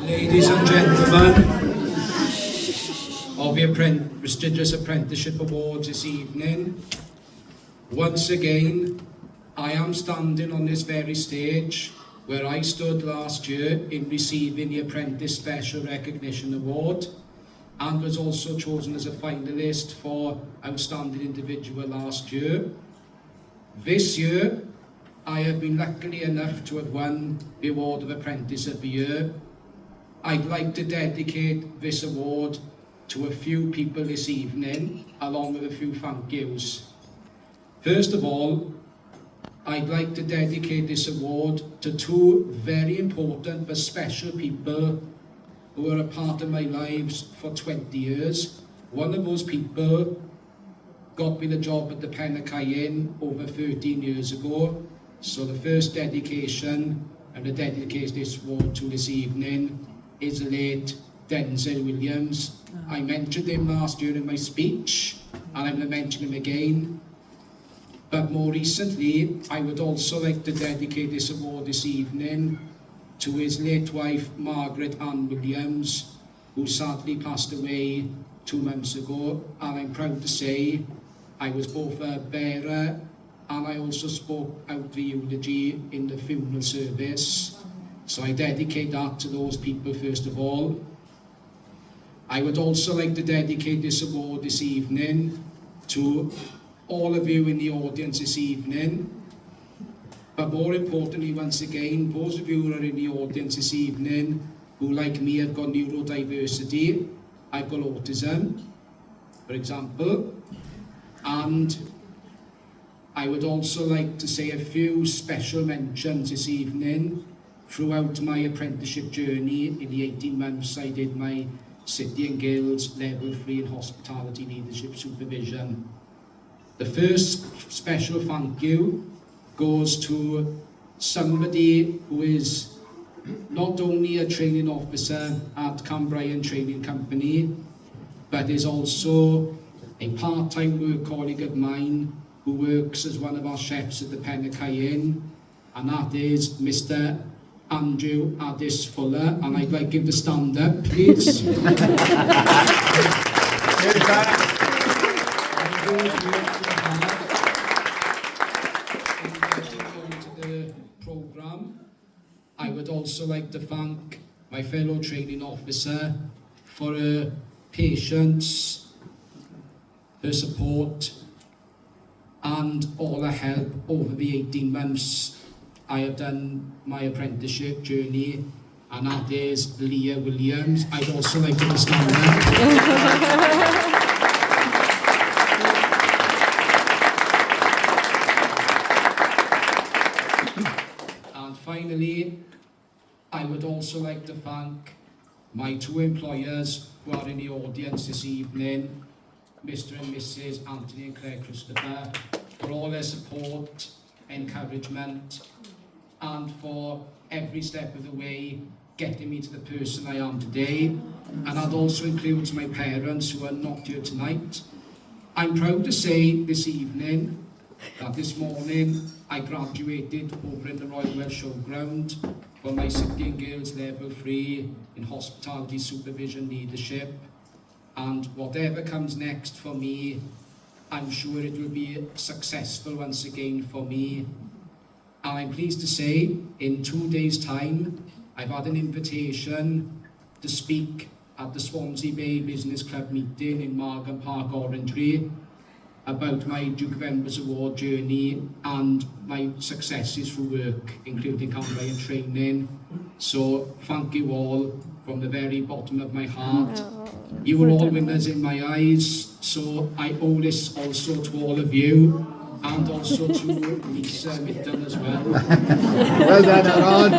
Ladies and gentlemen of the Prestigious Apprenticeship Awards this evening, once again, I am standing on this very stage where I stood last year in receiving the Apprentice Special Recognition Award and was also chosen as a finalist for Outstanding Individual last year. This year, I have been lucky enough to have won the award of Apprentice of the Year. I'd like to dedicate this award to a few people this evening, along with a few thank yous. First of all, I'd like to dedicate this award to two very important but special people who are a part of my lives for 20 years. One of those people got me the job at the Pen y Cayenne over 13 years ago. So the first dedication, and I dedicate this award to this evening, is the late Denzel Williams. I mentioned him last year in my speech, and I'm going to mention him again. But more recently, I would also like to dedicate this award this evening to his late wife, Margaret Ann Williams, who sadly passed away 2 months ago. And I'm proud to say I was both a bearer and I also spoke out the eulogy in the funeral service. So I dedicate that to those people first of all. I would also like to dedicate this award this evening to all of you in the audience this evening. But more importantly, once again, those of you who are in the audience this evening who, like me, have got neurodiversity. I've got autism, for example, and I would also like to say a few special mentions this evening. Throughout my apprenticeship journey, in the 18 months I did my City and Guilds Level 3 in Hospitality Leadership Supervision. The first special thank you goes to somebody who is not only a training officer at Cambrian Training Company, but is also a part-time work colleague of mine who works as one of our chefs at the Pen y Cayenne, and that is Mr. Andrew Addis Fuller, and I'd like him to stand up, please. I would also like to thank my fellow training officer for her patience, her support, and all her help over the 18 months I have done my apprenticeship journey, and that is Leah Williams. I'd also like to stand up. And finally, I would also like to thank my two employers who are in the audience this evening, Mr. and Mrs. Anthony and Claire Christopher, for all their support, encouragement, and for every step of the way getting me to the person I am today. And that also includes my parents who are not here tonight. I'm proud to say this evening that this morning I graduated over in the Royal Welsh Showground for my City and Guilds Level 3 in Hospitality Supervision Leadership. And whatever comes next for me, I'm sure it will be successful once again for me. And I'm pleased to say, in 2 days' time, I've had an invitation to speak at the Swansea Bay Business Club meeting in Margam Park, Orangery, about my Duke of Edinburgh's Award journey and my successes through work, including Cambrian training. So thank you all from the very bottom of my heart. You are all winners in my eyes, so I owe this also to all of you, and also to Lisa Mitten as well. Well done, Aaron.